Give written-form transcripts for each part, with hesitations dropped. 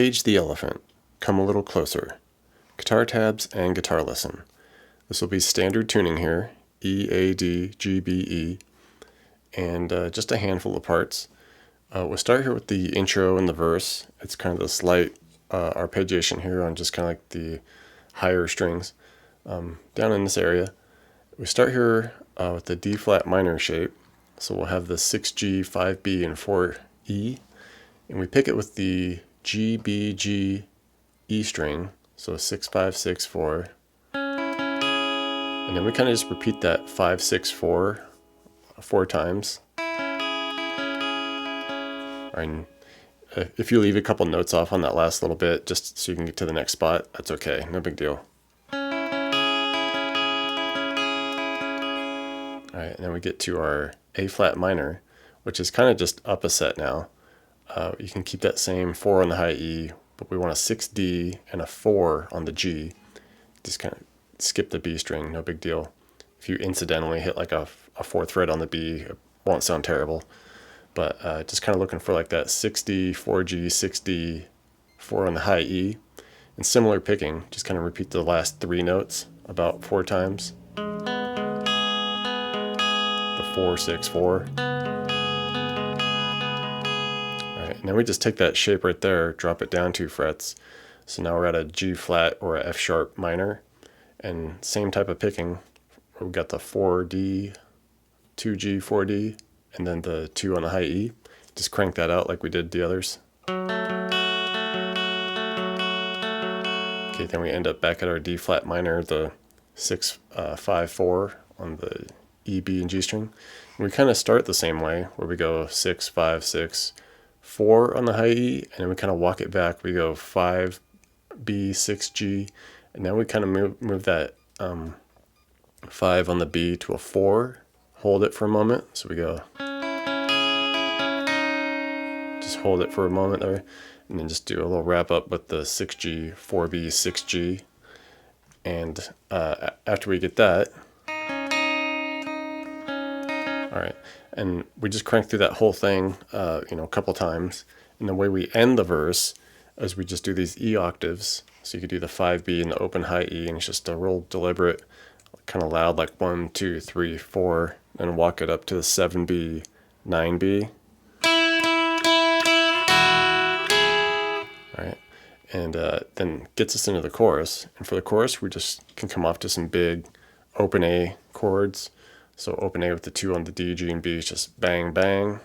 Cage the elephant. Come a little closer. Guitar tabs and guitar lesson. This will be standard tuning here, E, A, D, G, B, E, and just a handful of parts. We'll start here with the intro and the verse. It's kind of the slight arpeggiation here on just kind of like the higher strings down in this area. We start here with the D flat minor shape. So we'll have the 6G, 5B, and 4E. And we pick it with the G, B, G, E string. So 6, 5, 6, 4. And then we kind of just repeat that 5, 6, 4 4 times. And if you leave a couple notes off on that last little bit, just so you can get to the next spot, that's okay, no big deal. Alright, and then we get to our A flat minor, which is kind of just up a set now. You can keep that same 4 on the high E, but we want a 6D and a 4 on the G. Just kind of skip the B string, no big deal. If you incidentally hit like a 4th fret on the B, it won't sound terrible. But just kind of looking for like that 6D, 4G, 6D, 4 on the high E. And similar picking, just kind of repeat the last 3 notes about 4 times. The 4, 6, 4. Alright, and then we just take that shape right there, drop it down 2 frets. So now we're at a G flat or a F sharp minor. And same type of picking. We've got the 4D, 2G, 4D, and then the 2 on the high E. Just crank that out like we did the others. Okay, then we end up back at our D flat minor, the 6, 5, 4 on the E, B, and G string. And we kind of start the same way, where we go 6, 5, 6, 4 on the high E, and then we kind of walk it back. We go 5, B, 6, G, and now we kind of move that 5 on the B to a 4. Hold it for a moment. So we go, just hold it for a moment there, and then just do a little wrap up with the 6G, 4B, 6G. And after we get that, all right, and we just crank through that whole thing, a couple times. And the way we end the verse is we just do these E octaves. So you could do the 5B and the open high E, and it's just a real deliberate, kind of loud, like 1, 2, 3, 4, and walk it up to the 7B, 9B. All right, and then gets us into the chorus. And for the chorus, we just can come off to some big open A chords. So open A with the 2 on the D, G, and B is just bang, bang.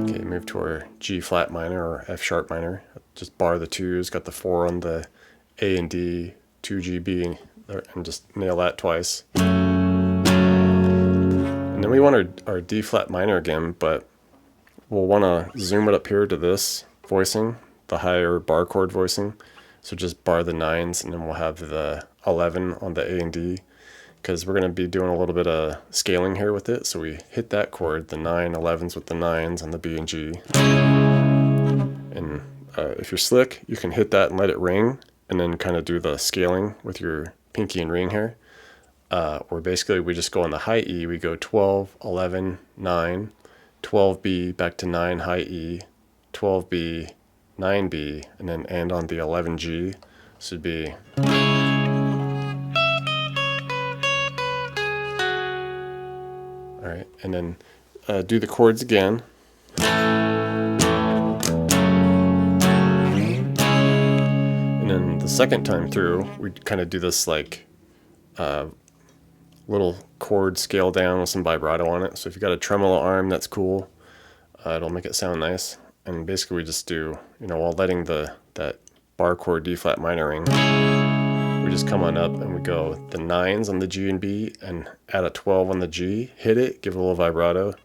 Okay, move to our G flat minor or F sharp minor. Just bar the 2s, got the 4 on the A and D, 2G, B, and just nail that twice. And then we want our D flat minor again, but we'll want to zoom it up here to this voicing, the higher bar chord voicing. So just bar the 9s, and then we'll have the 11 on the A and D, because we're going to be doing a little bit of scaling here with it. So we hit that chord, the 9, 11s with the 9s on the B and G. And if you're slick, you can hit that and let it ring, and then kind of do the scaling with your pinky and ring here. Where basically we just go on the high E, we go 12, 11, 9, 12B, back to 9 high E, 12B, 9B, and then end on the 11G. This would be... Alright, and then do the chords again. And then the second time through, we kind of do this like little chord scale down with some vibrato on it. So if you got a tremolo arm, that's cool. It'll make it sound nice. And basically we just do, while letting that bar chord D flat minor ring, we just come on up and we go the 9s on the G and B and add a 12 on the G, hit it, give it a little vibrato.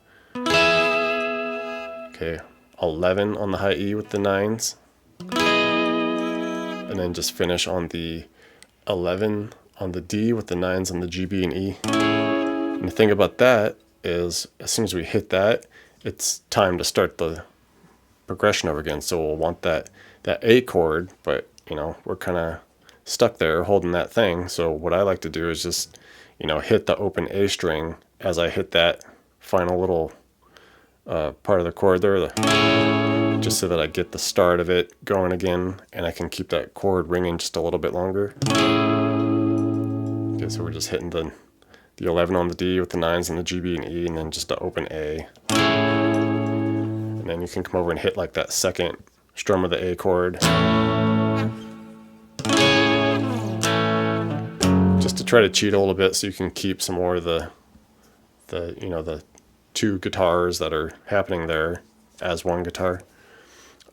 Okay, 11 on the high E with the 9s. And then just finish on the 11 on the D with the 9s on the G, B, and E. And the thing about that is, as soon as we hit that, it's time to start the progression over again. So we'll want that A chord, but we're kind of stuck there holding that thing. So what I like to do is just hit the open A string as I hit that final little part of the chord there, the just so that I get the start of it going again, and I can keep that chord ringing just a little bit longer. Okay, so we're just hitting the 11 on the D with the 9s and the G, B, and E, and then just an open A. And then you can come over and hit like that second strum of the A chord, just to try to cheat a little bit so you can keep some more of the two guitars that are happening there as one guitar.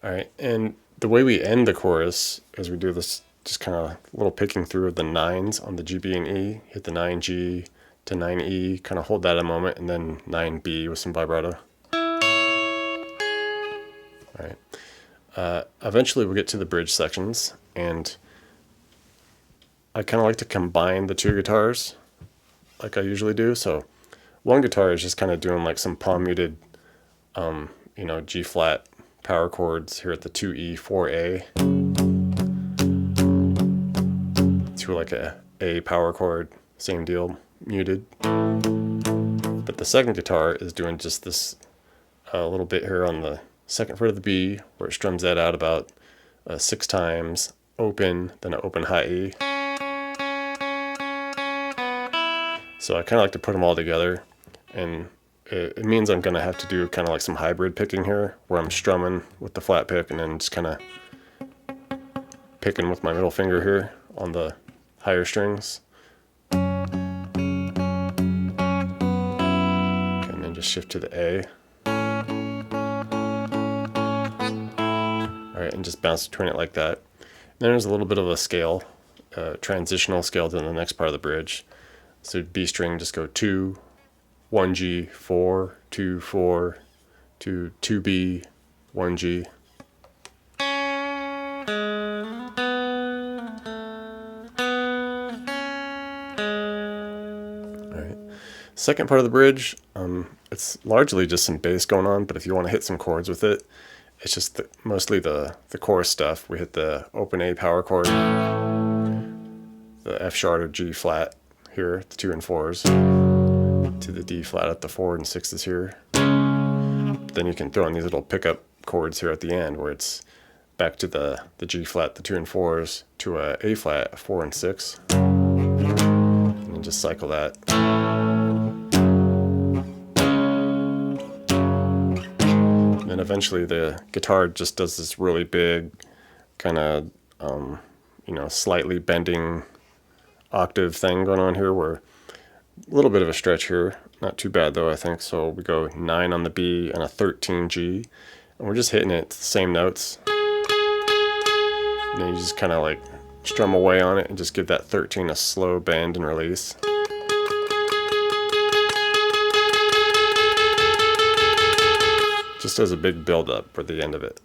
All right, and the way we end the chorus is we do this just kind of little picking through of the 9s on the G, B, and E. Hit the 9G to 9E, kind of hold that a moment, and then 9B with some vibrato. All right. Eventually we'll get to the bridge sections, and I kind of like to combine the two guitars like I usually do. So one guitar is just kind of doing like some palm muted, G flat power chords here at the 2E, 4A to like a power chord, same deal, muted. But the second guitar is doing just this little bit here on the second fret of the B, where it strums that out about 6 times, open, then an open high E. So I kind of like to put them all together, and it means I'm going to have to do kind of like some hybrid picking here, where I'm strumming with the flat pick and then just kind of picking with my middle finger here on the higher strings. Okay, and then just shift to the A. Alright, and just bounce between it like that. And then there's a little bit of a scale, transitional scale to the next part of the bridge. So B string, just go 2, 1G, 4, 2, 4, to 2B, 1G. Alright. Second part of the bridge, it's largely just some bass going on, but if you want to hit some chords with it, it's just mostly the chorus stuff. We hit the open A power chord, the F sharp or G flat here, the 2 and 4s, to the D flat at the 4 and 6s here. But then you can throw in these little pickup chords here at the end, where it's back to the G flat, the 2 and 4s, to a flat, a 4 and 6, and then just cycle that. And then eventually the guitar just does this really big kind of slightly bending octave thing going on here, where a little bit of a stretch here, not too bad though, I think. So we go 9 on the B and a 13 G, and we're just hitting it the same notes, and then you just kind of like strum away on it and just give that 13 a slow bend and release. Just as a big build up for the end of it.